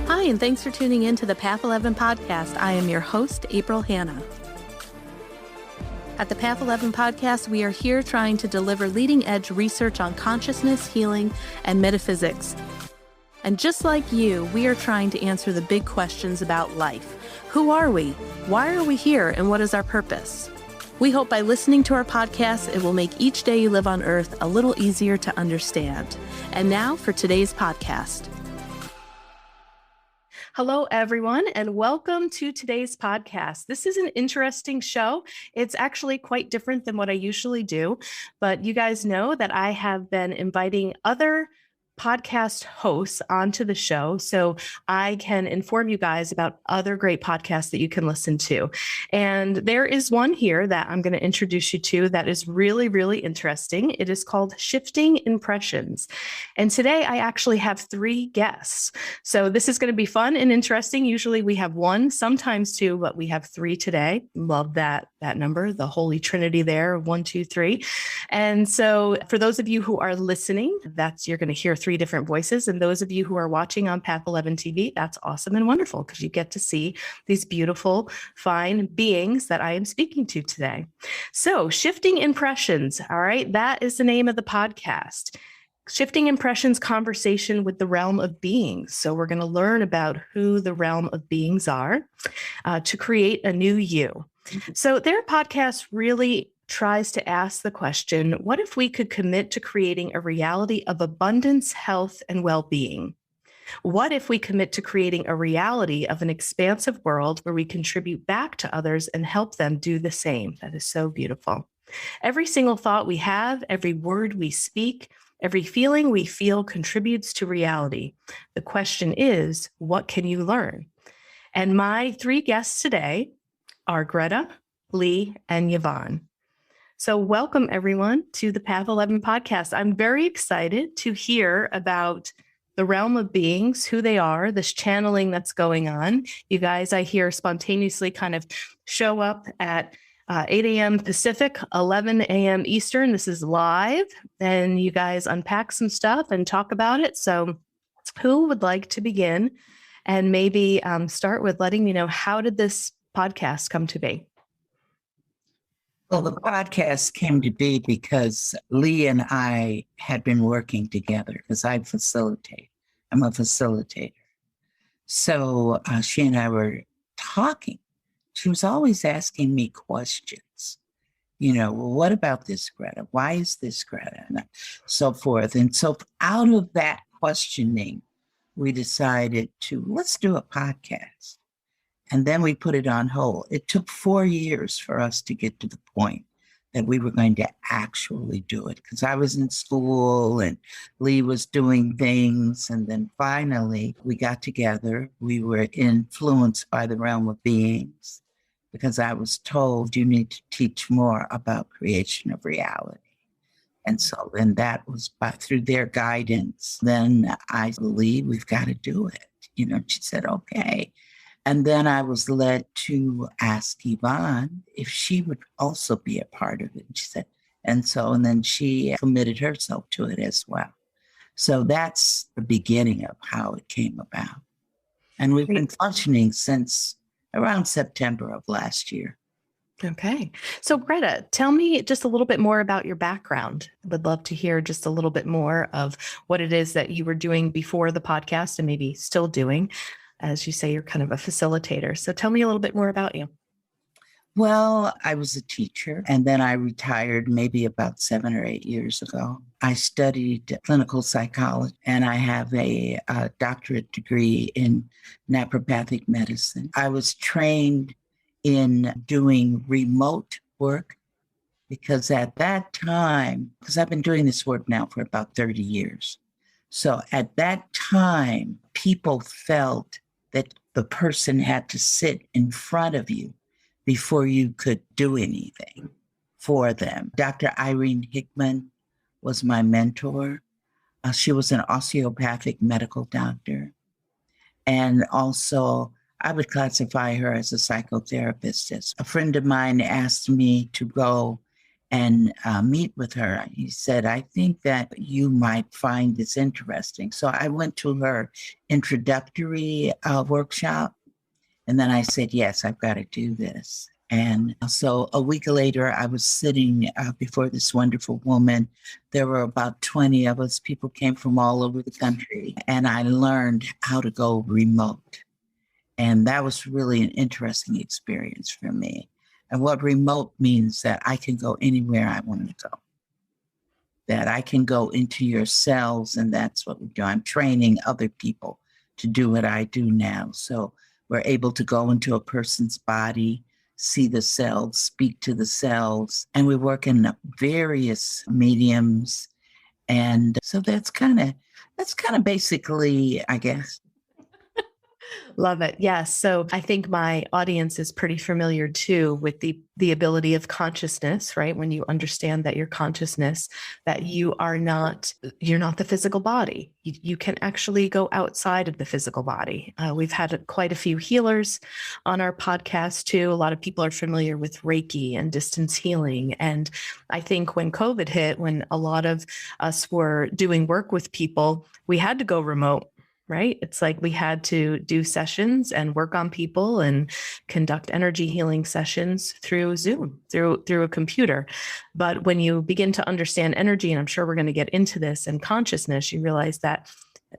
Hi, and thanks for tuning in to the Path 11 podcast. I am your host, April Hanna. At the Path 11 podcast, we are here trying to deliver leading-edge research on consciousness, healing, and metaphysics. And just like you, we are trying to answer the big questions about life. Who are we? Why are we here? And what is our purpose? We hope by listening to our podcast, it will make each day you live on Earth a little easier to understand. And now for today's podcast. Hello, everyone, and welcome to today's podcast. This is an interesting show. It's actually quite different than what I usually do, but you guys know that I have been inviting other podcast hosts onto the show so I can inform you guys about other great podcasts that you can listen to. And there is one here that I'm going to introduce you to that is really, really interesting. It is called Shifting Impressions. And today I actually have 3 guests. So this is going to be fun and interesting. Usually we have 1, sometimes 2, but we have 3 today. Love that number, the Holy Trinity there, 1, 2, 3. And so for those of you who are listening, you're going to hear 3 different voices. And those of you who are watching on Path 11 TV, that's awesome and wonderful because you get to see these beautiful, fine beings that I am speaking to today. So Shifting Impressions. All right. That is the name of the podcast. Shifting Impressions, conversation with the realm of beings. So we're going to learn about who the realm of beings are to create a new you. So their podcast really tries to ask the question, what if we could commit to creating a reality of abundance, health, and well-being? What if we commit to creating a reality of an expansive world where we contribute back to others and help them do the same? That is so beautiful. Every single thought we have, every word we speak, every feeling we feel contributes to reality. The question is, what can you learn? And my 3 guests today are Greta, Leigh, and Yvonne. So welcome, everyone, to the Path 11 podcast. I'm very excited to hear about the realm of beings, who they are, this channeling that's going on. You guys, I hear spontaneously kind of show up at 8 a.m. Pacific, 11 a.m. Eastern. This is live, and you guys unpack some stuff and talk about it. So who would like to begin and maybe start with letting me know, how did this podcast come to be? Well, the podcast came to be because Leigh and I had been working together because I'm a facilitator. So she and I were talking. She was always asking me questions. Well, what about this, Greta? Why is this, Greta? And so forth. And so out of that questioning, we decided let's do a podcast. And then we put it on hold. It took 4 years for us to get to the point that we were going to actually do it because I was in school and Leigh was doing things. And then finally we got together. We were influenced by the realm of beings because I was told you need to teach more about creation of reality. And so then that was through their guidance. Then I believe we've got to do it. She said, okay. And then I was led to ask Yvonne if she would also be a part of it. And she said, and then she committed herself to it as well. So that's the beginning of how it came about. And we've been functioning since around September of last year. Okay. So Greta, tell me just a little bit more about your background. I would love to hear just a little bit more of what it is that you were doing before the podcast and maybe still doing. As you say, you're kind of a facilitator. So tell me a little bit more about you. Well, I was a teacher and then I retired maybe about 7 or 8 years ago. I studied clinical psychology and I have a doctorate degree in naturopathic medicine. I was trained in doing remote work because at that time, because I've been doing this work now for about 30 years. So at that time, people felt that the person had to sit in front of you before you could do anything for them. Dr. Irene Hickman was my mentor. She was an osteopathic medical doctor. And also, I would classify her as a psychotherapist. A friend of mine asked me to go and meet with her. He said, I think that you might find this interesting. So I went to her introductory workshop, and then I said, yes, I've got to do this. And so a week later, I was sitting before this wonderful woman. There were about 20 of us. People came from all over the country, and I learned how to go remote. And that was really an interesting experience for me. And what remote means that I can go anywhere I want to go, that I can go into your cells, and that's what we do. I'm training other people to do what I do now. So we're able to go into a person's body, see the cells, speak to the cells, and we work in various mediums. And so that's kind of basically, I guess. Love it. Yes. So I think my audience is pretty familiar too with the ability of consciousness, right? When you understand that your consciousness, that you're not the physical body. You can actually go outside of the physical body. We've had quite a few healers on our podcast too. A lot of people are familiar with Reiki and distance healing. And I think when COVID hit, when a lot of us were doing work with people, we had to go remote. Right? It's like we had to do sessions and work on people and conduct energy healing sessions through Zoom, through a computer. But when you begin to understand energy, and I'm sure we're going to get into this, and consciousness, you realize that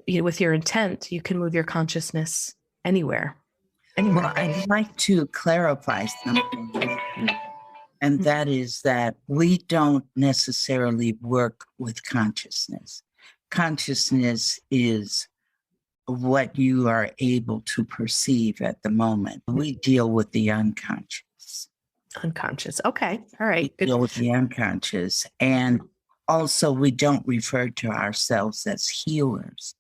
with your intent, you can move your consciousness anywhere. Well, I'd like to clarify something, and that is that we don't necessarily work with consciousness. Consciousness is what you are able to perceive at the moment. We deal with the unconscious. Unconscious. Okay. All right. We deal with the unconscious. And also, we don't refer to ourselves as healers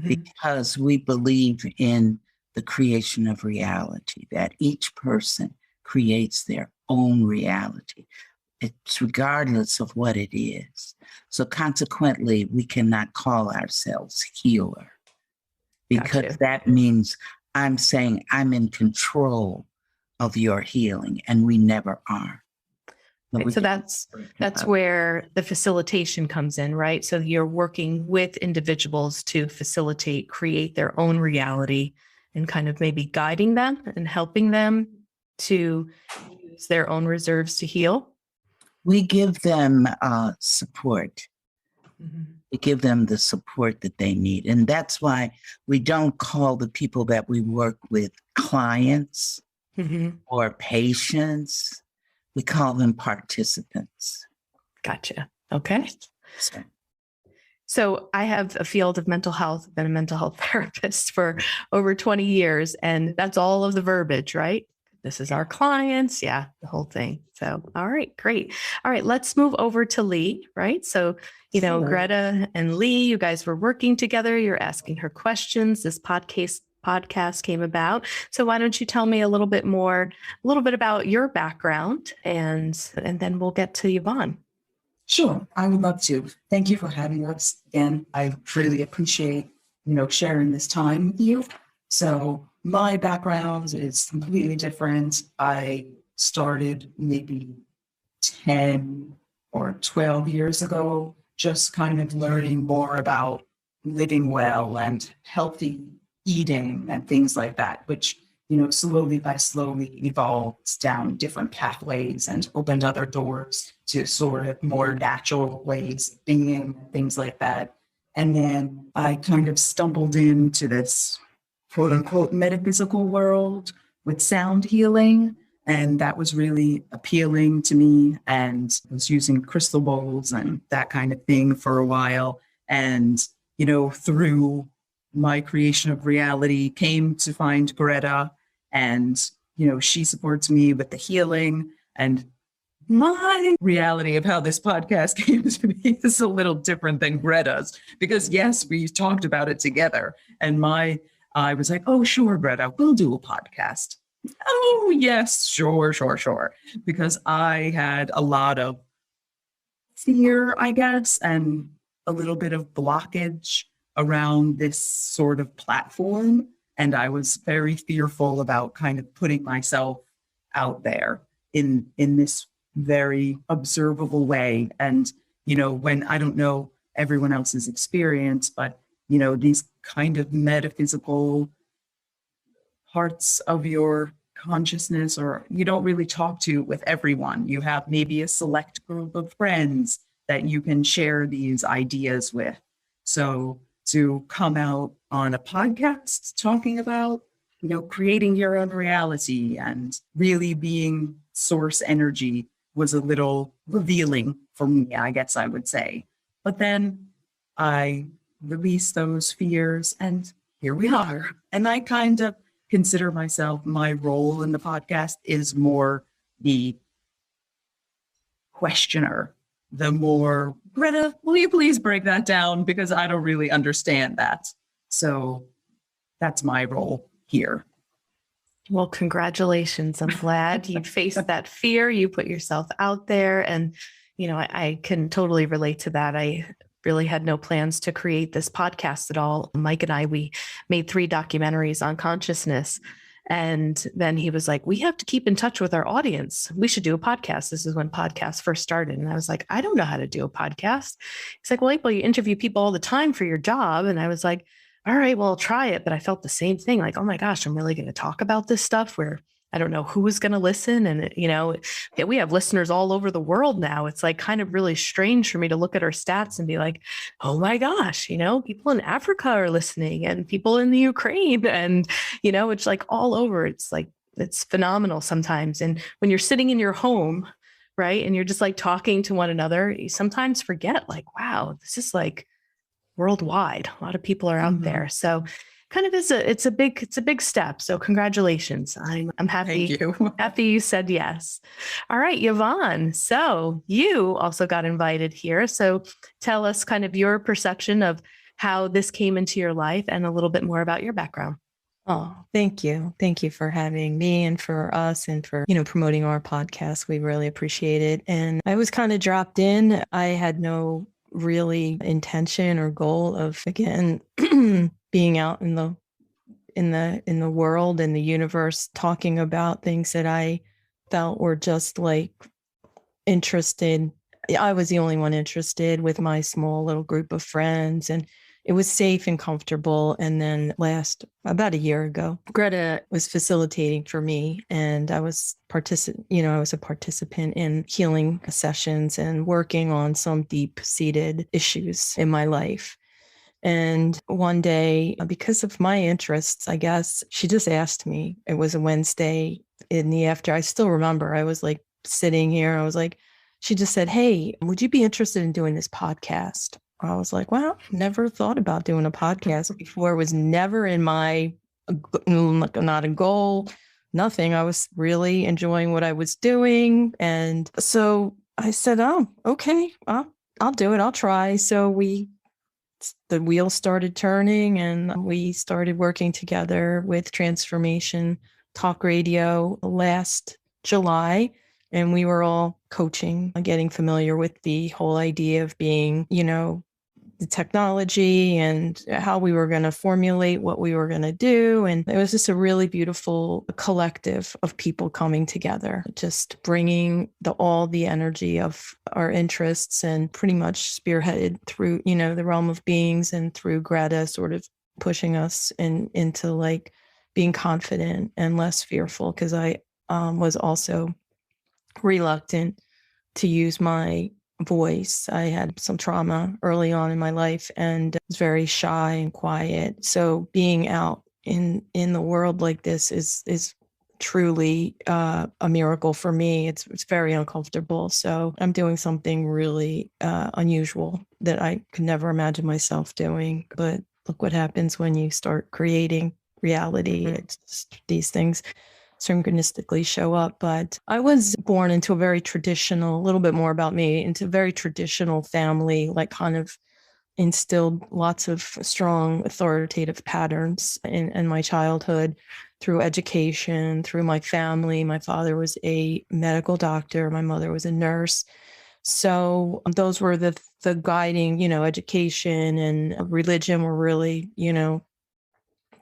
because we believe in the creation of reality, that each person creates their own reality. It's regardless of what it is. So consequently, we cannot call ourselves healer. Because that means I'm saying I'm in control of your healing, and we never are. Right, so that's where the facilitation comes in, right? So you're working with individuals to facilitate, create their own reality, and kind of maybe guiding them and helping them to use their own reserves to heal. We give them support. We give them the support that they need. And that's why we don't call the people that we work with clients or patients. We call them participants. Gotcha. Okay. So I have a field of mental health. I've been a mental health therapist for over 20 years, and that's all of the verbiage, right? This is our clients. Yeah, the whole thing. So, all right, great. All right, let's move over to Leigh, right? So, sure. Greta and Leigh, you guys were working together. You're asking her questions. This podcast came about. So why don't you tell me a little bit about your background, and then we'll get to Yvonne. Sure, I would love to. Thank you for having us again. I really appreciate, sharing this time with you. So my background is completely different. I started maybe 10 or 12 years ago, just kind of learning more about living well and healthy eating and things like that, which, slowly evolved down different pathways and opened other doors to sort of more natural ways of being, things like that. And then I kind of stumbled into this quote unquote metaphysical world with sound healing. And that was really appealing to me, and I was using crystal bowls and that kind of thing for a while. And, through my creation of reality, came to find Greta, and, she supports me with the healing. And my reality of how this podcast came to be is a little different than Greta's, because yes, we talked about it together, and I was like, oh, sure, Greta, we'll do a podcast. Oh, yes, sure. Because I had a lot of fear, I guess, and a little bit of blockage around this sort of platform. And I was very fearful about kind of putting myself out there in this very observable way. And, when I don't know everyone else's experience, but, these kind of metaphysical parts of your consciousness, or you don't really talk to with everyone. You have maybe a select group of friends that you can share these ideas with. So to come out on a podcast talking about, creating your own reality and really being source energy was a little revealing for me, I guess I would say. But then I released those fears and here we are. And I kind of consider myself, my role in the podcast is more the questioner, the more, Greta, will you please break that down? Because I don't really understand that. So that's my role here. Well, congratulations. I'm glad you faced that fear. You put yourself out there. And, I can totally relate to that. I really had no plans to create this podcast at all. Mike and I, we made 3 documentaries on consciousness. And then he was like, we have to keep in touch with our audience. We should do a podcast. This is when podcasts first started. And I was like, I don't know how to do a podcast. He's like, well, you interview people all the time for your job. And I was like, all right, well, I'll try it. But I felt the same thing, like, oh my gosh, I'm really going to talk about this stuff where I don't know who is going to listen. And, we have listeners all over the world now. It's like kind of really strange for me to look at our stats and be like, oh my gosh, people in Africa are listening and people in the Ukraine. And, it's like all over. It's like, it's phenomenal sometimes. And when you're sitting in your home, right, and you're just like talking to one another, you sometimes forget like, wow, this is like worldwide. A lot of people are out there. So kind of it's a big step. So congratulations. I'm happy. Thank you. Happy you said yes. All right, Yvonne. So you also got invited here. So tell us kind of your perception of how this came into your life and a little bit more about your background. Oh, thank you. Thank you for having me and for us and for, promoting our podcast. We really appreciate it. And I was kind of dropped in. I had no really intention or goal of, again, being out in the world and the universe, talking about things that I felt were just like interested. I was the only one interested with my small little group of friends, and it was safe and comfortable. And then about a year ago, Greta was facilitating for me, and I was a participant in healing sessions and working on some deep-seated issues in my life. And one day, because of my interests, I guess, she just asked me. It was a Wednesday in the after. I still remember I was like sitting here. I was like, she just said, hey, would you be interested in doing this podcast? I was like, well, never thought about doing a podcast before. It was never in my, not a goal, nothing. I was really enjoying what I was doing. And so I said, oh, okay, I'll do it. I'll try. So the wheels started turning and we started working together with Transformation Talk Radio last July. And we were all coaching, getting familiar with the whole idea of being, the technology and how we were going to formulate what we were going to do. And it was just a really beautiful collective of people coming together, just bringing all the energy of our interests, and pretty much spearheaded through, the realm of beings and through Greta sort of pushing us into like being confident and less fearful. Because I was also reluctant to use my voice. I had some trauma early on in my life and was very shy and quiet. So being out in the world like this is truly a miracle for me. It's very uncomfortable. So I'm doing something really unusual that I could never imagine myself doing. But look what happens when you start creating reality. It's just, these things synchronistically show up. But I was born into a very traditional, a little bit more about me, into a very traditional family, like kind of instilled lots of strong authoritative patterns in my childhood through education, through my family. My father was a medical doctor. My mother was a nurse. So those were the guiding, education and religion were really,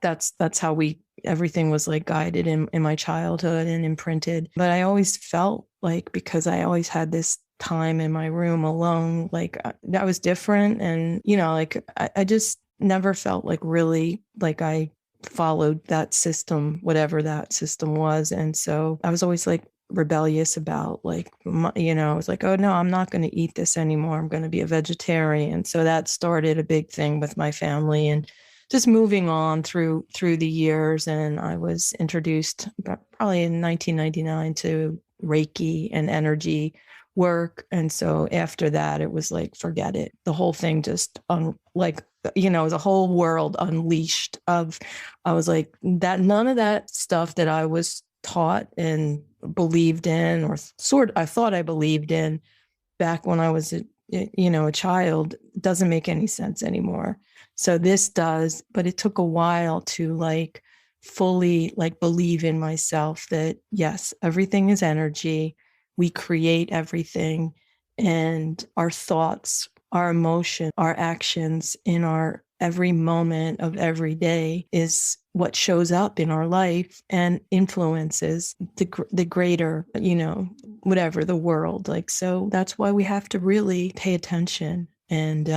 that's how everything was like guided in my childhood and imprinted. But I always felt like, because I always had this time in my room alone, like that was different. And, like I just never felt like really like I followed that system, whatever that system was. And so I was always like rebellious about like, I was like, oh no, I'm not going to eat this anymore. I'm going to be a vegetarian. So that started a big thing with my family, and just moving on through the years. And I was introduced probably in 1999 to Reiki and energy work. And so after that, it was like, forget it. The whole thing just the whole world unleashed of, I was like, that none of that stuff that I was taught and believed in, or I thought I believed in back when I was a child, doesn't make any sense anymore. So this does, but it took a while to like fully like believe in myself that yes, everything is energy. We create everything, and our thoughts, our emotion, our actions in our every moment of every day is what shows up in our life and influences the greater, whatever, the world. Like, so that's why we have to really pay attention and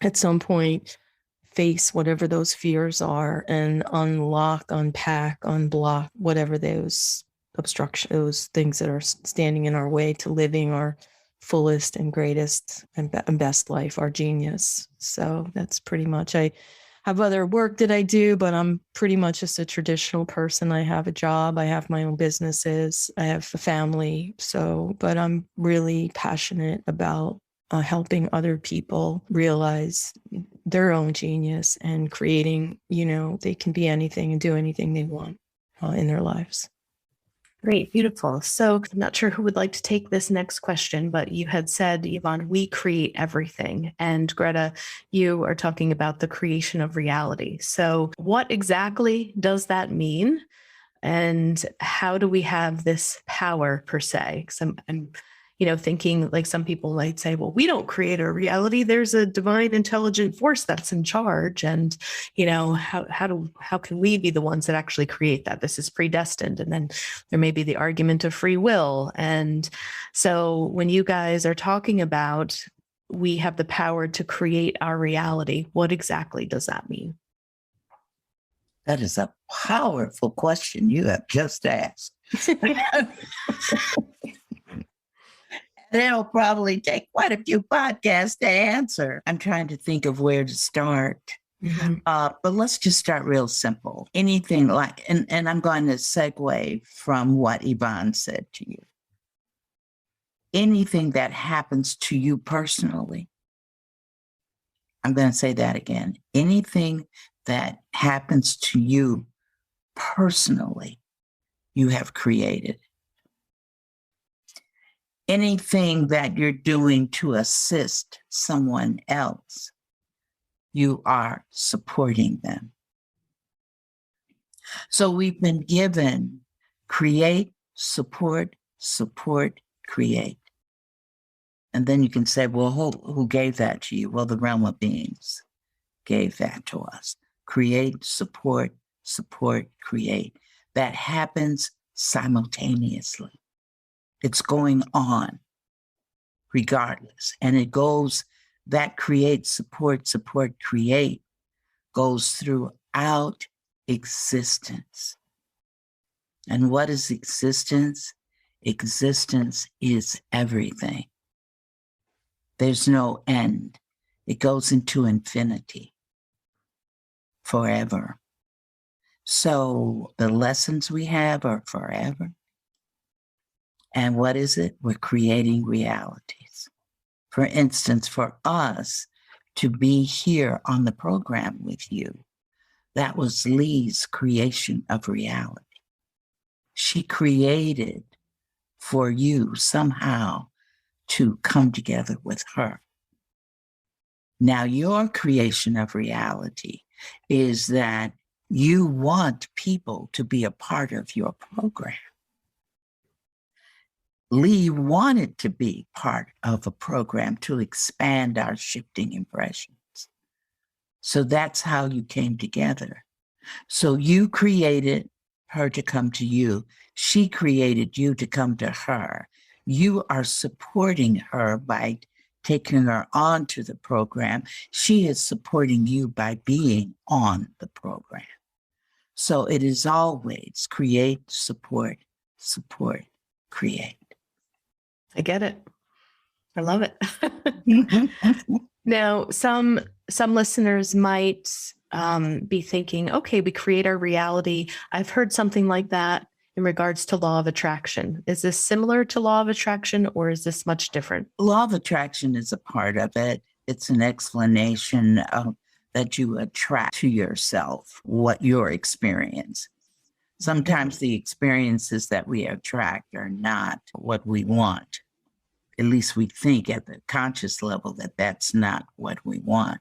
at some point face whatever those fears are and unpack, unblock whatever those those things that are standing in our way to living our fullest and greatest and best life, our genius. So that's pretty much, I have other work that I do, but I'm pretty much just a traditional person. I have a job, I have my own businesses, I have a family. So, but I'm really passionate about helping other people realize their own genius and creating, they can be anything and do anything they want in their lives. Great, beautiful. So I'm not sure who would like to take this next question, but you had said, Yvonne, we create everything. And Greta, you are talking about the creation of reality. So what exactly does that mean? And how do we have this power per se? Because I'm thinking like some people might say, well, we don't create our reality. There's a divine intelligent force that's in charge. And, how can we be the ones that actually create that? This is predestined. And then there may be the argument of free will. And so when you guys are talking about, we have the power to create our reality, what exactly does that mean? That is a powerful question you have just asked. It'll probably take quite a few podcasts to answer. I'm trying to think of where to start. Mm-hmm. But let's just start real simple. Anything like, and I'm going to segue from what Yvonne said to you. Anything that happens to you personally, I'm going to say that again. Anything that happens to you personally, you have created. Anything that you're doing to assist someone else, you are supporting them. So we've been given create, support, create. And then you can say, well, who gave that to you? Well, the realm of beings gave that to us. Create, support, create. That happens simultaneously. It's going on regardless. And it goes, that create, support, create goes throughout existence. And what is existence? Existence is everything. There's no end. It goes into infinity, forever. So the lessons we have are forever. And what is it? We're creating realities. For instance, for us to be here on the program with you, that was Leigh's creation of reality. She created for you somehow to come together with her. Now, your creation of reality is that you want people to be a part of your program. Leigh wanted to be part of a program to expand our shifting impressions. So that's how you came together. So you created her to come to you. She created you to come to her. You are supporting her by taking her onto the program. She is supporting you by being on the program. So it is always create, support, create. I get it. I love it. Now, some listeners might be thinking, okay, we create our reality. I've heard something like that in regards to law of attraction. Is this similar to law of attraction, or is this much different? Law of attraction is a part of it. It's an explanation of that you attract to yourself what you're experiencing. Sometimes the experiences that we attract are not what we want. At least we think at the conscious level that that's not what we want.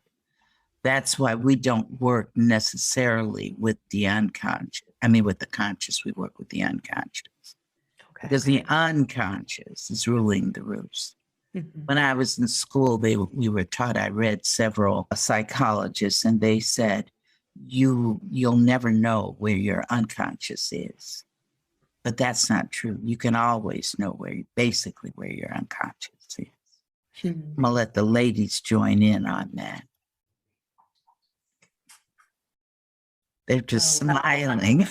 That's why we don't work necessarily with the unconscious. I mean, with the conscious, we work with the unconscious. Okay. Because the unconscious is ruling the roost. Mm-hmm. When I was in school, we were taught, I read several psychologists, and they said, you'll never know where your unconscious is. But that's not true. You can always know where your unconscious is. I'm going to let the ladies join in on that. They're just smiling.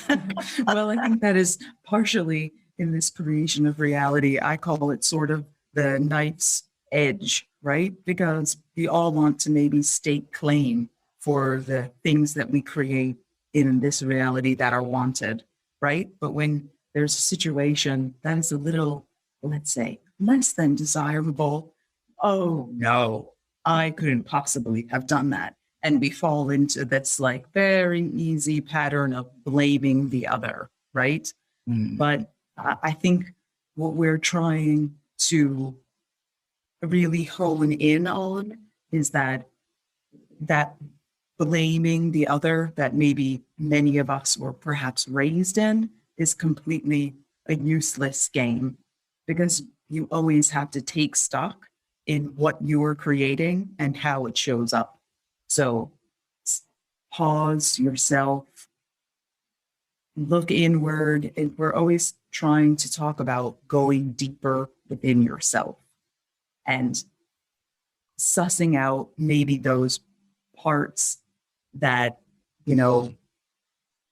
Well, I think that is partially in this creation of reality. I call it sort of the knife's edge, right? Because we all want to maybe stake claim for the things that we create in this reality that are wanted, right? But when there's a situation that is a little, let's say, less than desirable, oh no, I couldn't possibly have done that. And we fall into that's like very easy pattern of blaming the other, right? Mm. But I think what we're trying to really hone in on is that blaming the other that maybe many of us were perhaps raised in is completely a useless game, because you always have to take stock in what you're creating and how it shows up. So pause yourself, look inward, and we're always trying to talk about going deeper within yourself and sussing out maybe those parts that,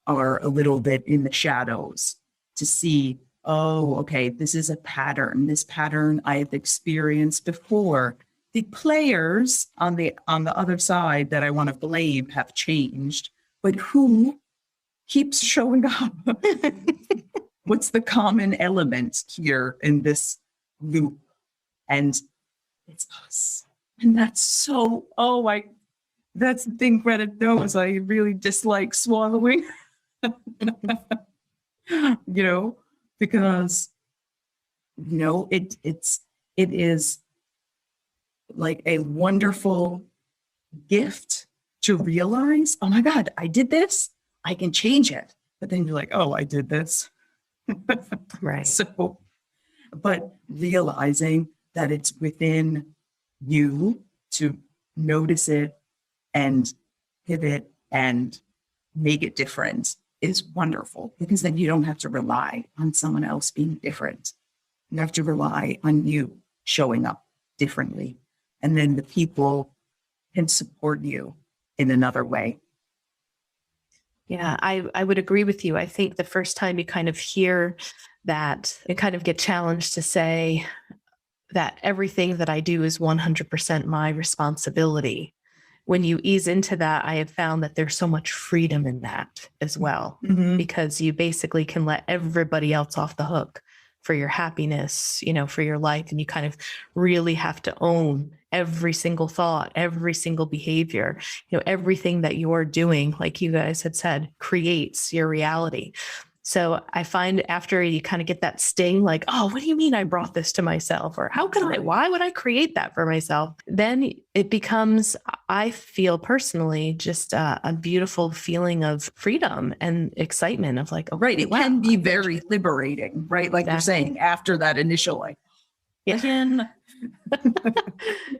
are a little bit in the shadows to see, oh, okay, this is a pattern. This pattern I've experienced before. The players on the other side that I want to blame have changed, but who keeps showing up? What's the common element here in this loop? And it's us. And that's so, that's the thing Greta knows. I really dislike swallowing, because, it is like a wonderful gift to realize, oh my God, I did this, I can change it. But then you're like, oh, I did this. Right. So, but realizing that it's within you to notice it and pivot and make it different is wonderful, because then you don't have to rely on someone else being different. You have to rely on you showing up differently. And then the people can support you in another way. Yeah, I would agree with you. I think the first time you kind of hear that and kind of get challenged to say that everything that I do is 100% my responsibility. When you ease into that, I have found that there's so much freedom in that as well, because you basically can let everybody else off the hook for your happiness, for your life. And you kind of really have to own every single thought, every single behavior, everything that you're doing, like you guys had said, creates your reality. So I find after you kind of get that sting, like, oh, what do you mean I brought this to myself? Or why would I create that for myself? Then it becomes, I feel personally, just a beautiful feeling of freedom and excitement of like, right. It can be very liberating, right? Like you're saying, after that initial, Again.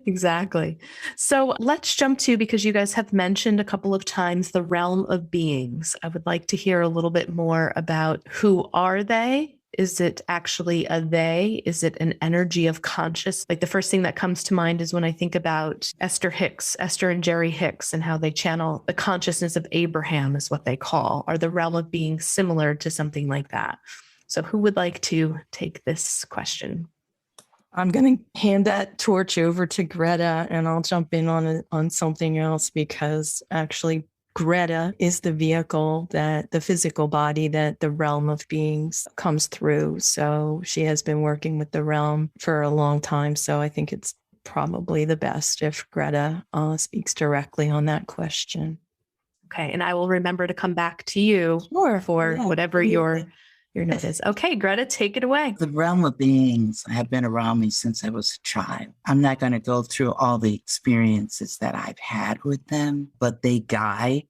Exactly. So let's jump to, because you guys have mentioned a couple of times the realm of beings. I would like to hear a little bit more about who are they? Is it actually a they? Is it an energy of conscious? Like the first thing that comes to mind is when I think about Esther and Jerry Hicks, and how they channel the consciousness of Abraham is what they call. Are the realm of beings similar to something like that? So who would like to take this question? I'm going to hand that torch over to Greta, and I'll jump in on something else, because actually Greta is the vehicle, that the physical body that the realm of beings comes through. So she has been working with the realm for a long time. So I think it's probably the best if Greta speaks directly on that question. Okay. And I will remember to come back to you for whatever your note is. Okay, Greta, take it away. The realm of beings have been around me since I was a child. I'm not going to go through all the experiences that I've had with them, but they guide.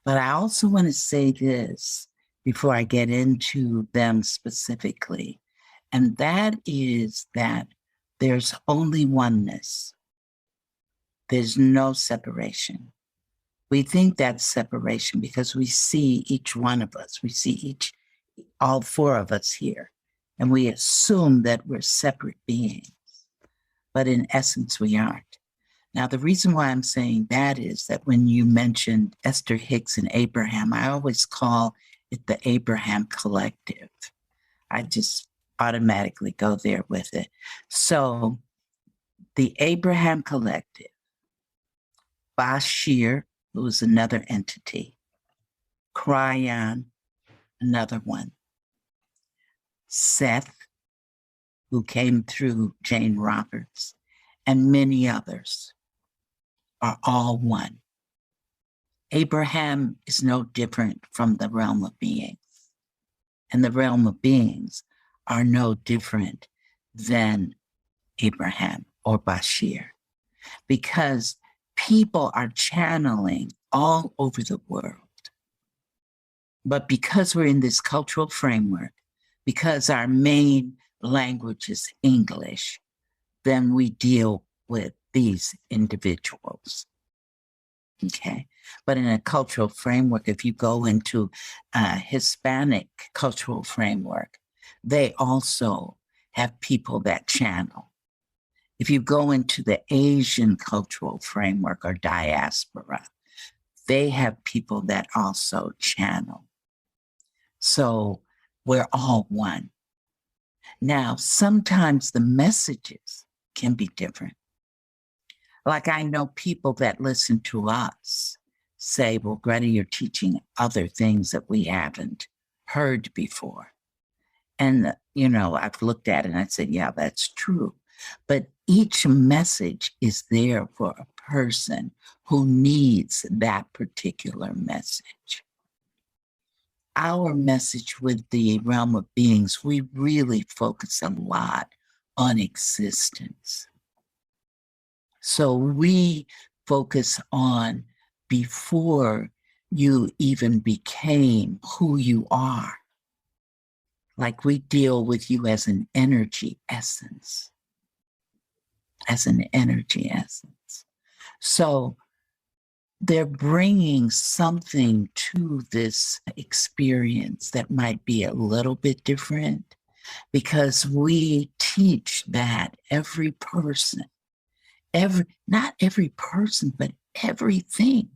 But I also want to say this before I get into them specifically, and that is that there's only oneness. There's no separation. We think that's separation because we see each one of us. We see all four of us here, and we assume that we're separate beings, but in essence, we aren't. Now, the reason why I'm saying that is that when you mentioned Esther Hicks and Abraham, I always call it the Abraham Collective. I just automatically go there with it. So the Abraham Collective, Bashir, who was another entity, Cryon, another one, Seth, who came through Jane Roberts, and many others are all one. Abraham is no different from the realm of beings, and the realm of beings are no different than Abraham or Bashir, because people are channeling all over the world. But because we're in this cultural framework, because our main language is English, then we deal with these individuals. Okay. But in a cultural framework, if you go into a Hispanic cultural framework, they also have people that channel. If you go into the Asian cultural framework or diaspora, they have people that also channel. So we're all one. Now, sometimes the messages can be different. Like I know people that listen to us say, well, Greta, you're teaching other things that we haven't heard before. And, I've looked at it and I said, yeah, that's true. But each message is there for a person who needs that particular message. Our message with the realm of beings, we really focus a lot on existence. So we focus on before you even became who you are. Like we deal with you as an energy essence. So they're bringing something to this experience that might be a little bit different, because we teach that every person, not every person, but everything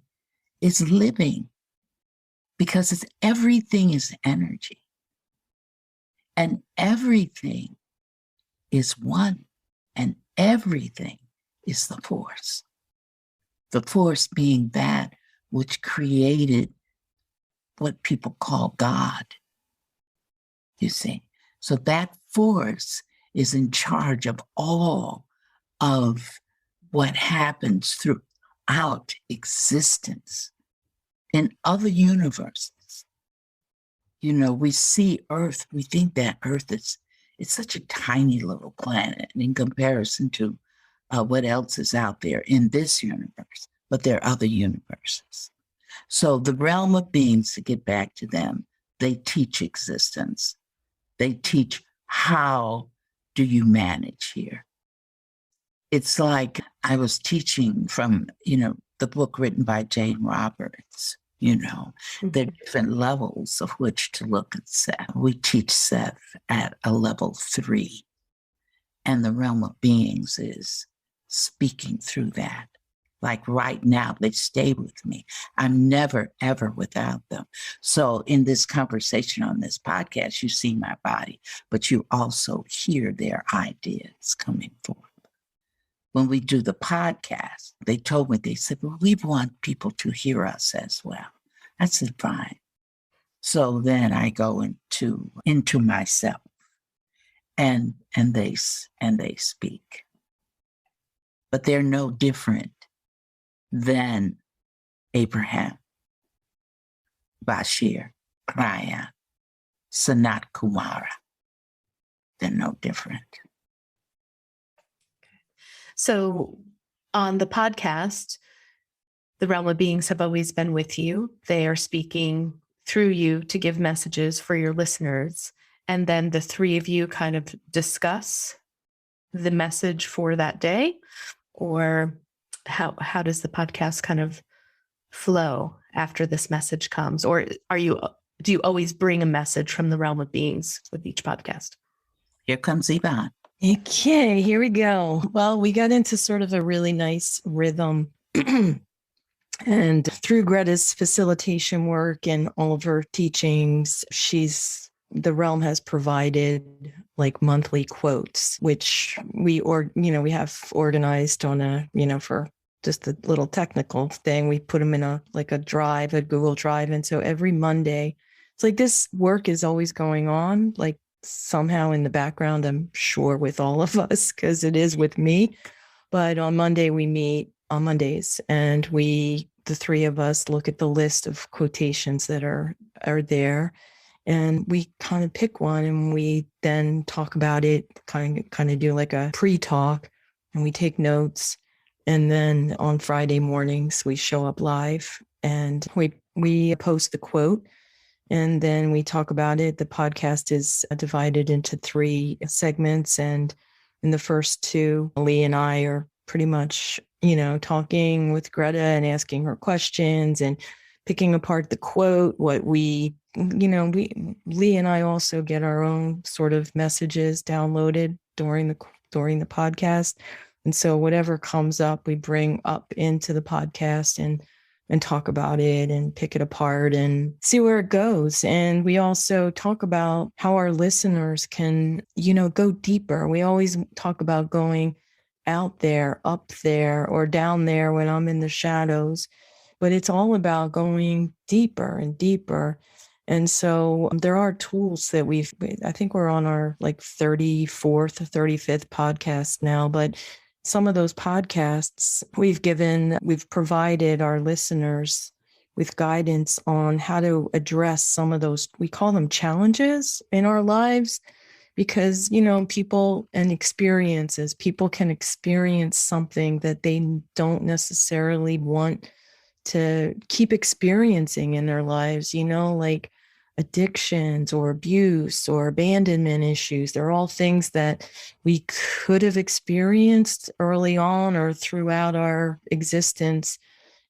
is living, because everything is energy, and everything is one, and everything is the force. The force being that which created what people call God, you see. So that force is in charge of all of what happens throughout existence in other universes. We see Earth, we think that Earth it's such a tiny little planet in comparison to what else is out there in this universe, but there are other universes. So the realm of beings, to get back to them, they teach existence. They teach how do you manage here? It's like I was teaching from, the book written by Jane Roberts, there are different levels of which to look at Seth. We teach Seth at a level 3, and the realm of beings is speaking through that. Like right now, they stay with me. I'm never, ever without them. So in this conversation on this podcast, you see my body, but you also hear their ideas coming forth. When we do the podcast, they told me, they said, well, we want people to hear us as well. I said, fine. So then I go into myself and they speak. But they're no different than Abraham, Bashir, Ryan, Sanat Kumara. They're no different. So on the podcast, the realm of beings have always been with you. They are speaking through you to give messages for your listeners. And then the three of you kind of discuss the message for that day, or how does the podcast kind of flow after this message comes? Or do you always bring a message from the realm of beings with each podcast? Here comes Yvonne. Okay, here we go. Well, we got into sort of a really nice rhythm. And through Greta's facilitation work and all of her teachings, the realm has provided like monthly quotes, which we have organized on for just a little technical thing. We put them in a drive, a Google Drive. And so every Monday, it's like this work is always going on, like somehow in the background, I'm sure with all of us, because it is with me. But on Monday, we meet on Mondays, and the three of us look at the list of quotations that are there. And we kind of pick one, and we then talk about it, kind of do like a pre-talk, and we take notes. And then on Friday mornings, we show up live and we post the quote, and then we talk about it. The podcast is divided into 3 segments. And in the first 2, Leigh and I are pretty much, talking with Greta and asking her questions and picking apart the quote, Leigh and I also get our own sort of messages downloaded during the podcast. And so whatever comes up, we bring up into the podcast and talk about it and pick it apart and see where it goes. And we also talk about how our listeners can, go deeper. We always talk about going out there, up there, or down there when I'm in the shadows. But it's all about going deeper and deeper. And so there are tools that I think we're on our 34th or 35th podcast now, but some of those podcasts we've provided our listeners with guidance on how to address some of those, we call them challenges in our lives, because, people can experience something that they don't necessarily want to keep experiencing in their lives, like addictions or abuse or abandonment issues. They're all things that we could have experienced early on or throughout our existence.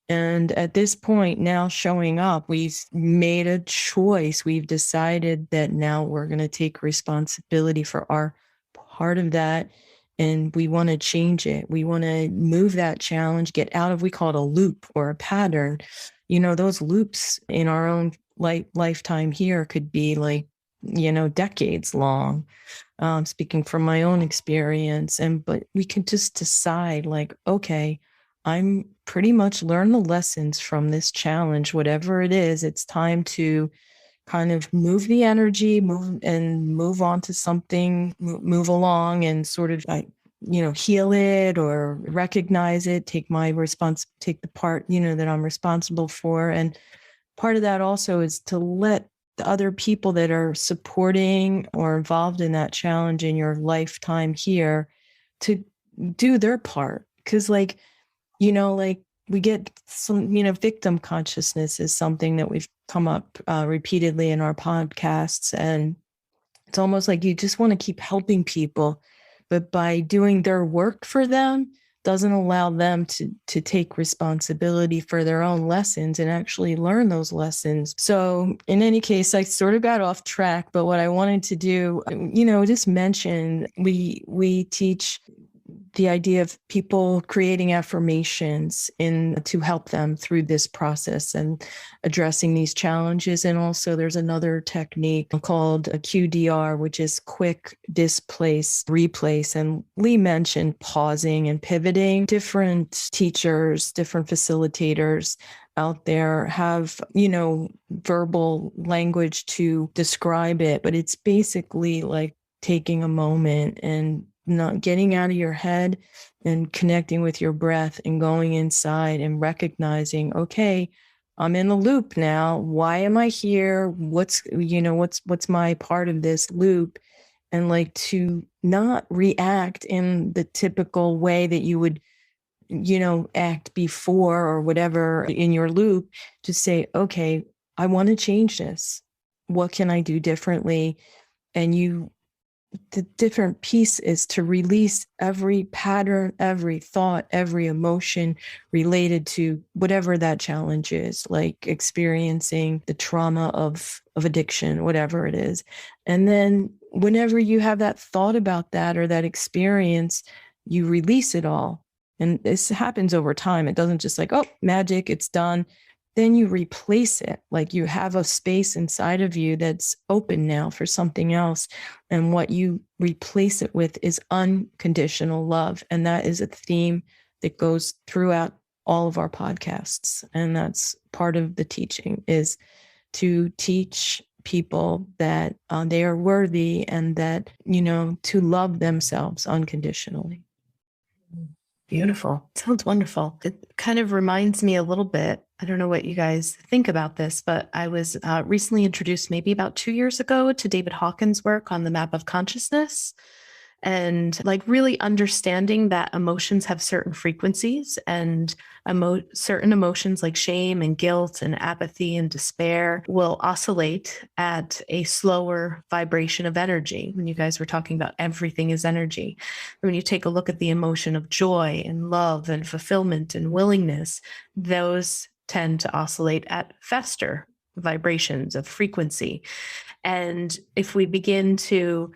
And at this point now showing up, we've made a choice. We've decided that now we're going to take responsibility for our part of that. And we want to change it. We want to move that challenge, get out of, we call it a loop or a pattern. Those loops in our own lifetime here could be decades long, speaking from my own experience. But we can just decide okay, I'm pretty much learned the lessons from this challenge, whatever it is. It's time to kind of move the energy, move on to something, move along and sort of heal it or recognize it, take the part, that I'm responsible for. And part of that also is to let the other people that are supporting or involved in that challenge in your lifetime here to do their part. Because we get some, victim consciousness is something that we've come up repeatedly in our podcasts. And it's almost like you just want to keep helping people but by doing their work for them, doesn't allow them to take responsibility for their own lessons and actually learn those lessons. So in any case, I sort of got off track, but what I wanted to do, just mention, we teach the idea of people creating affirmations to help them through this process and addressing these challenges. And also there's another technique called a QDR, which is quick, displace, replace. And Leigh mentioned pausing and pivoting. Different teachers, different facilitators out there have, verbal language to describe it, but it's basically like taking a moment and not getting out of your head and connecting with your breath and going inside and recognizing, okay, I'm in the loop now. Why am I here? What's my part of this loop? And like to not react in the typical way that you would, act before or whatever in your loop, to say, okay, I want to change this. What can I do differently? And the different piece is to release every pattern, every thought, every emotion related to whatever that challenge is, like experiencing the trauma of addiction, whatever it is. And then whenever you have that thought about that or that experience, you release it all. And this happens over time. It doesn't just like, oh, magic, it's done. Then you replace it. Like you have a space inside of you that's open now for something else. And what you replace it with is unconditional love. And that is a theme that goes throughout all of our podcasts. And that's part of the teaching, is to teach people that they are worthy and that, to love themselves unconditionally. Beautiful. Sounds wonderful. It kind of reminds me a little bit. I don't know what you guys think about this, but I was recently introduced maybe about 2 years ago to David Hawkins' work on the map of consciousness, and like really understanding that emotions have certain frequencies, and certain emotions like shame and guilt and apathy and despair will oscillate at a slower vibration of energy. When you guys were talking about everything is energy, when you take a look at the emotion of joy and love and fulfillment and willingness, those tend to oscillate at faster vibrations of frequency. And if we begin to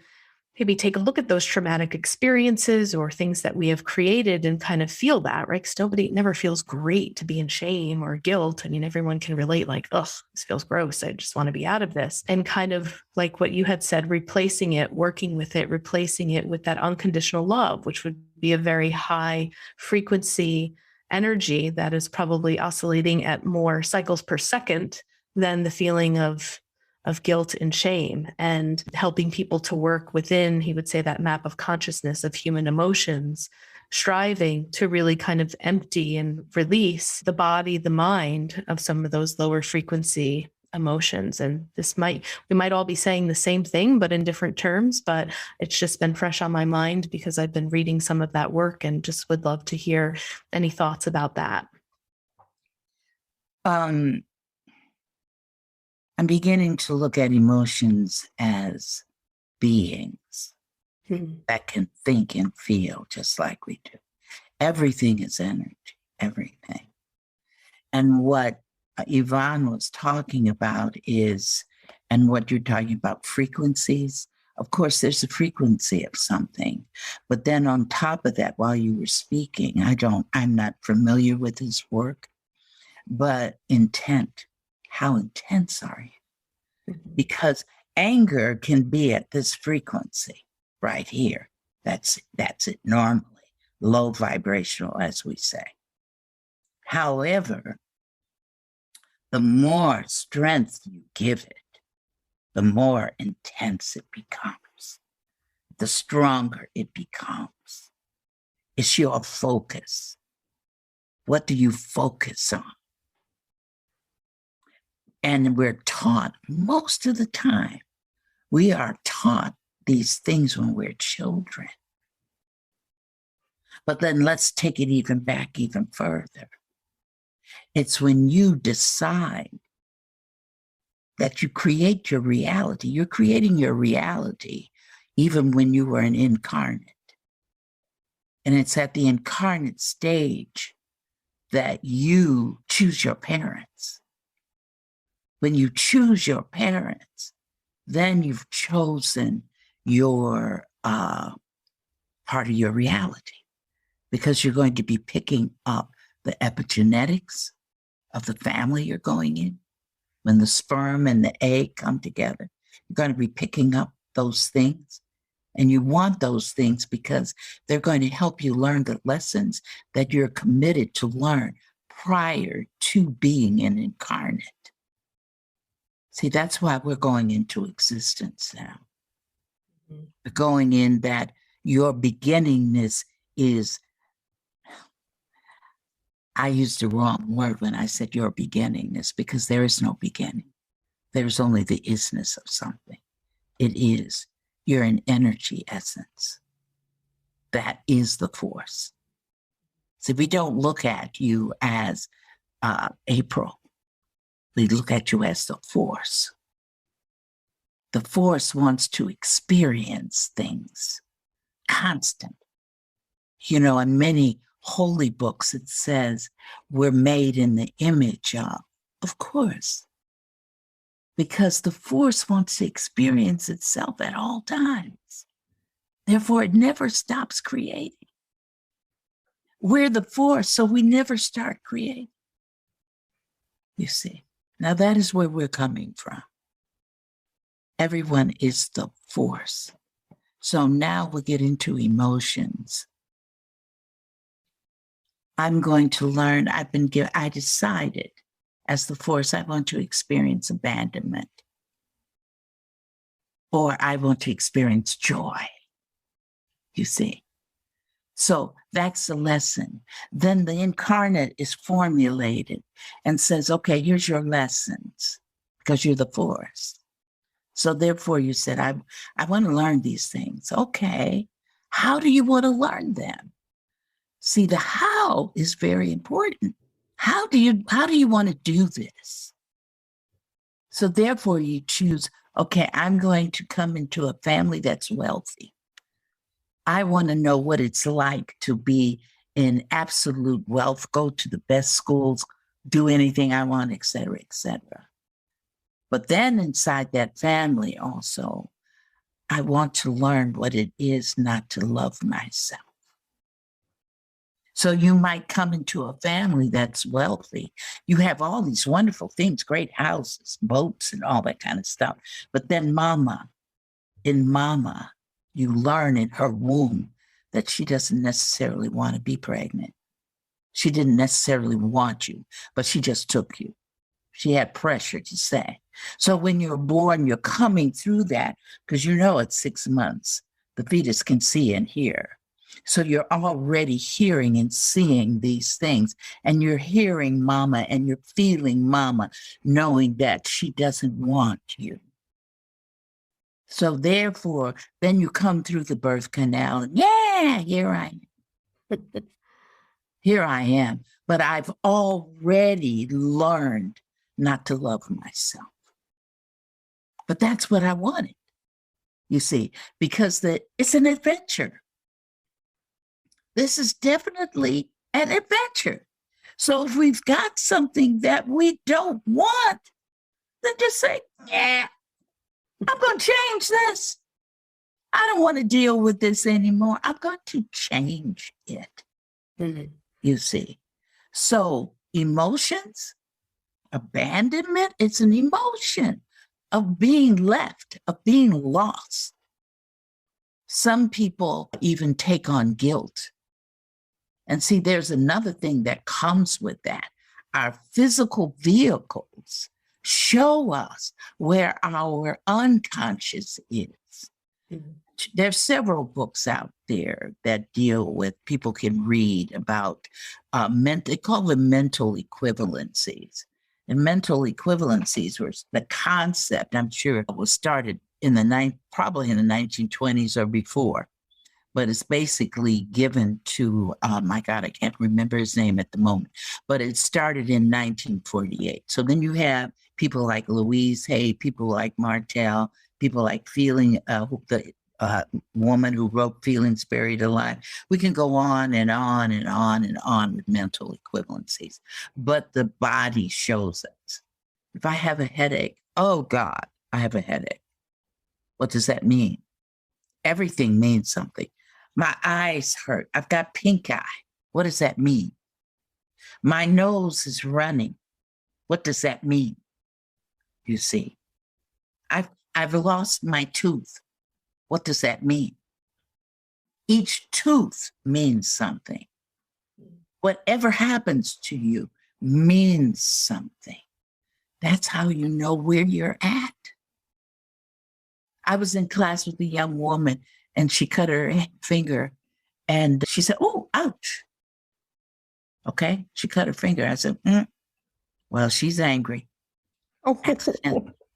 maybe take a look at those traumatic experiences or things that we have created and kind of feel that, right? Because it never feels great to be in shame or guilt. I mean, everyone can relate like, ugh, this feels gross. I just want to be out of this. And kind of like what you had said, replacing it, working with it, replacing it with that unconditional love, which would be a very high frequency energy that is probably oscillating at more cycles per second than the feeling of guilt and shame, and helping people to work within, he would say, that map of consciousness of human emotions, striving to really kind of empty and release the body, the mind of some of those lower frequency emotions. And we might all be saying the same thing, but in different terms, but it's just been fresh on my mind because I've been reading some of that work and just would love to hear any thoughts about that. I'm beginning to look at emotions as beings that can think and feel just like we do. Everything is energy, everything. And what Yvonne was talking about is, and what you're talking about, frequencies. Of course, there's a frequency of something. But then on top of that, while you were speaking, I'm not familiar with his work, but intent. How intense are you? Because anger can be at this frequency right here. That's it normally, low vibrational, as we say. However, the more strength you give it, the more intense it becomes, the stronger it becomes. It's your focus. What do you focus on? And we're taught, most of the time, we are taught these things when we're children. But then let's take it even back even further. It's when you decide that you create your reality. You're creating your reality even when you were an incarnate. And it's at the incarnate stage that you choose your parents. When you choose your parents, then you've chosen your part of your reality, because you're going to be picking up the epigenetics of the family you're going in. When the sperm and the egg come together, you're going to be picking up those things. And you want those things because they're going to help you learn the lessons that you're committed to learn prior to being an incarnate. See, that's why we're going into existence now. Mm-hmm. We're going in that your beginningness is, I used the wrong word when I said your beginningness, because there is no beginning. There's only the isness of something. It is. You're an energy essence. That is the force. So we don't look at you as April. We look at you as the force. The force wants to experience things constant. You know, in many holy books, it says we're made in the image of course. Because the force wants to experience itself at all times. Therefore, it never stops creating. We're the force, so we never start creating. You see, now that is where we're coming from. Everyone is the force. So now we'll get into emotions. I'm going to learn, I decided as the force, I want to experience abandonment, or I want to experience joy, you see. So that's the lesson. Then the incarnate is formulated and says, okay, here's your lessons, because you're the force. So therefore you said, I want to learn these things. Okay, how do you want to learn them? See, the how is very important. How do you want to do this? So therefore you choose, okay, I'm going to come into a family that's wealthy. I want to know what it's like to be in absolute wealth, go to the best schools, do anything I want, et cetera, et cetera. But then inside that family also, I want to learn what it is not to love myself. So you might come into a family that's wealthy. You have all these wonderful things, great houses, boats, and all that kind of stuff. But then in mama, you learn in her womb that she doesn't necessarily want to be pregnant. She didn't necessarily want you, but she just took you. She had pressure to say. So when you're born, you're coming through that, because you know at 6 months, the fetus can see and hear. So you're already hearing and seeing these things, and you're hearing mama and you're feeling mama, knowing that she doesn't want you. So therefore, then you come through the birth canal and yeah, here I am. Here I am. But I've already learned not to love myself. But that's what I wanted, you see, because it's an adventure. This is definitely an adventure. So if we've got something that we don't want, then just say, yeah, I'm going to change this. I don't want to deal with this anymore. I'm going to change it, you see. So emotions, abandonment, it's an emotion of being left, of being lost. Some people even take on guilt. And see, there's another thing that comes with that. Our physical vehicles show us where our unconscious is. Mm-hmm. There's several books out there that deal with, people can read about, they call them mental equivalencies. And mental equivalencies were the concept, I'm sure, was started probably in the 1920s or before. But it's basically given to, my God, I can't remember his name at the moment, but it started in 1948. So then you have people like Louise Hay, people like Martel, people like woman who wrote Feelings Buried Alive. We can go on and on and on and on with mental equivalencies, but the body shows us. If I have a headache, oh God, I have a headache. What does that mean? Everything means something. My eyes hurt. I've got pink eye. What does that mean? My nose is running. What does that mean? You see, I've lost my tooth. What does that mean? Each tooth means something. Whatever happens to you means something. That's how you know where you're at. I was in class with a young woman and she cut her finger and she said, oh, ouch. Okay, she cut her finger. I said, well, she's angry. Oh,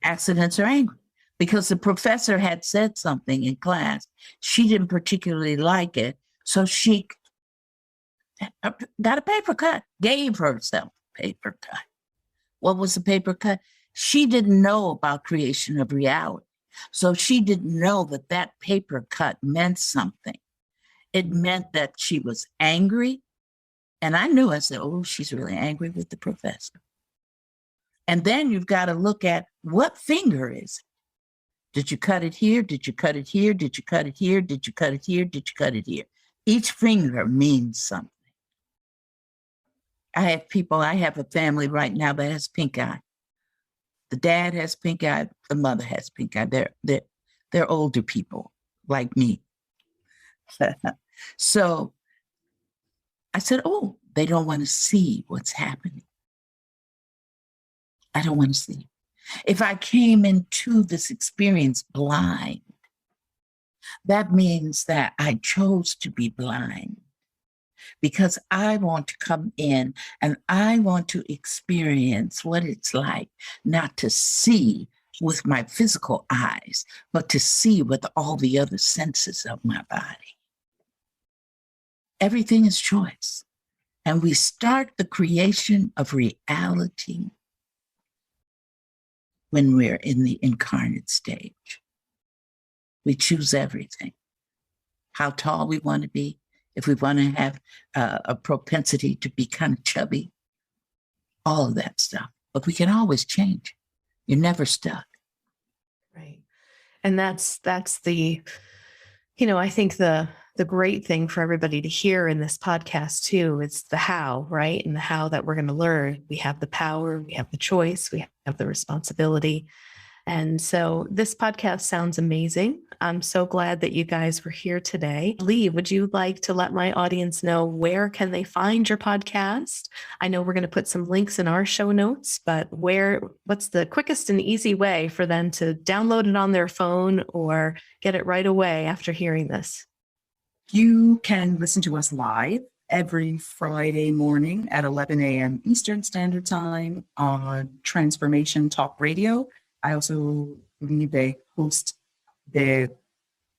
Accidents are angry. Because the professor had said something in class. She didn't particularly like it. So she got a paper cut, gave herself a paper cut. What was the paper cut? She didn't know about creation of reality. So she didn't know that that paper cut meant something. It meant that she was angry. And I knew, I said, oh, she's really angry with the professor. And then you've got to look at what finger is it? Did you cut it here? Did you cut it here? Did you cut it here? Did you cut it here? Did you cut it here? Each finger means something. I have a family right now that has pink eye. The dad has pink eye, the mother has pink eye. They're older people like me. So I said, oh, they don't want to see what's happening. I don't want to see. If I came into this experience blind, that means that I chose to be blind because I want to come in and I want to experience what it's like not to see with my physical eyes, but to see with all the other senses of my body. Everything is choice. And we start the creation of reality when we're in the incarnate stage. We choose everything. How tall we want to be, if we want to have a propensity to be kind of chubby, all of that stuff. But we can always change. You're never stuck. Right. And that's the, I think the great thing for everybody to hear in this podcast too, is the how, right? And the how that we're going to learn. We have the power, we have the choice, we have the responsibility. And so this podcast sounds amazing. I'm so glad that you guys were here today. Leigh, would you like to let my audience know where can they find your podcast? I know we're going to put some links in our show notes, but what's the quickest and easy way for them to download it on their phone or get it right away after hearing this? You can listen to us live every Friday morning at 11 a.m. Eastern Standard Time on Transformation Talk Radio. I also believe they host the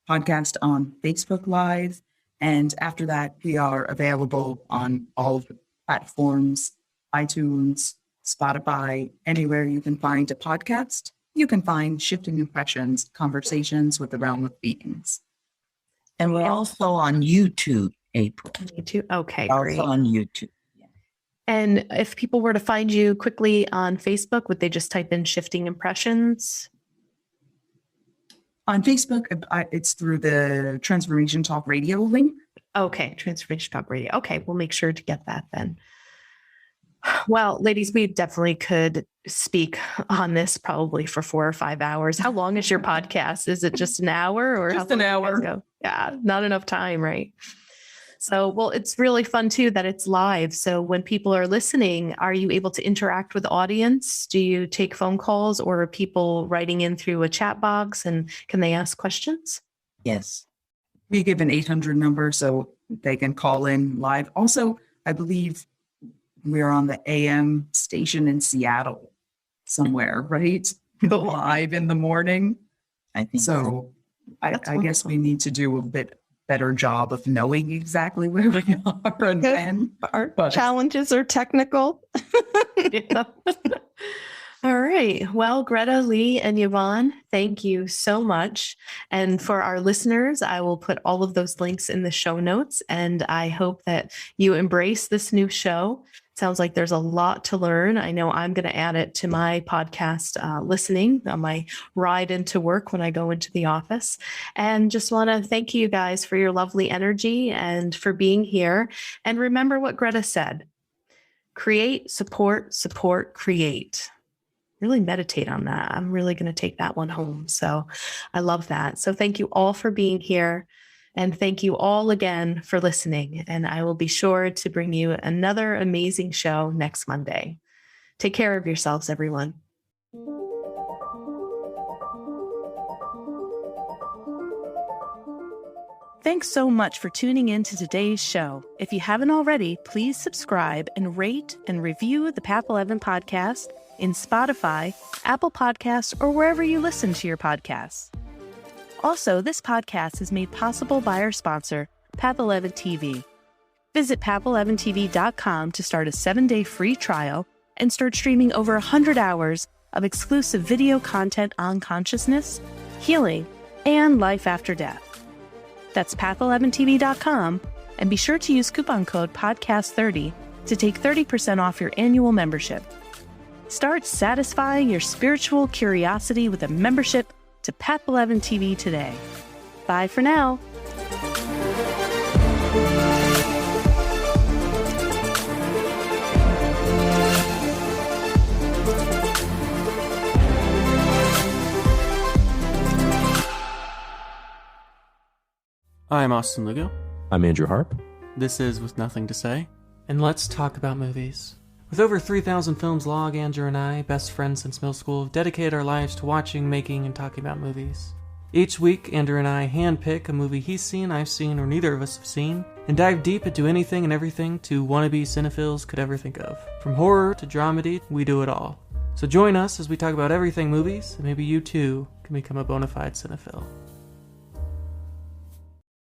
podcast on Facebook Live. And after that, we are available on all of the platforms, iTunes, Spotify, anywhere you can find a podcast. You can find Shifting Impressions, Conversations with the Realm of Beings. And we're also on YouTube, April. YouTube? Okay, also great. On YouTube. Yeah. And if people were to find you quickly on Facebook, would they just type in Shifting Impressions? On Facebook, it's through the Transformation Talk Radio link. Okay, Transformation Talk Radio. Okay, we'll make sure to get that then. Well, ladies, we definitely could speak on this probably for 4 or 5 hours. How long is your podcast? Is it just an hour or Just an hour? Yeah, not enough time, right? So, well, it's really fun too that it's live. So when people are listening, are you able to interact with the audience? Do you take phone calls or are people writing in through a chat box and can they ask questions? Yes. We give an 800 number so they can call in live. Also, I believe we're on the AM station in Seattle somewhere, right? Live in the morning. I think So I guess we need to do a bit better job of knowing exactly where we are and when. Our challenges are technical. Yeah. All right. right. Well, Greta, Leigh, and Yvonne, thank you so much. And for our listeners, I will put all of those links in the show notes. And I hope that you embrace this new show. Sounds like there's a lot to learn. I know I'm going to add it to my podcast listening on my ride into work when I go into the office. And just want to thank you guys for your lovely energy and for being here. And remember what Greta said: create, support, support, create. Really meditate on that. I'm really going to take that one home. So I love that. So thank you all for being here. And thank you all again for listening. And I will be sure to bring you another amazing show next Monday. Take care of yourselves, everyone. Thanks so much for tuning in to today's show. If you haven't already, please subscribe and rate and review the Path 11 podcast in Spotify, Apple Podcasts, or wherever you listen to your podcasts. Also, this podcast is made possible by our sponsor, Path 11 TV. Visit path11tv.com to start a 7-day free trial and start streaming over 100 hours of exclusive video content on consciousness, healing, and life after death. That's path11tv.com, and be sure to use coupon code PODCAST30 to take 30% off your annual membership. Start satisfying your spiritual curiosity with a membership to Path 11 TV today. Bye for now. I'm Austin Lugo. I'm Andrew Harp. This is With Nothing to Say. And let's talk about movies. With over 3,000 films logged, Andrew and I, best friends since middle school, have dedicated our lives to watching, making, and talking about movies. Each week, Andrew and I handpick a movie he's seen, I've seen, or neither of us have seen, and dive deep into anything and everything two wannabe cinephiles could ever think of. From horror to dramedy, we do it all. So join us as we talk about everything movies, and maybe you too can become a bona fide cinephile.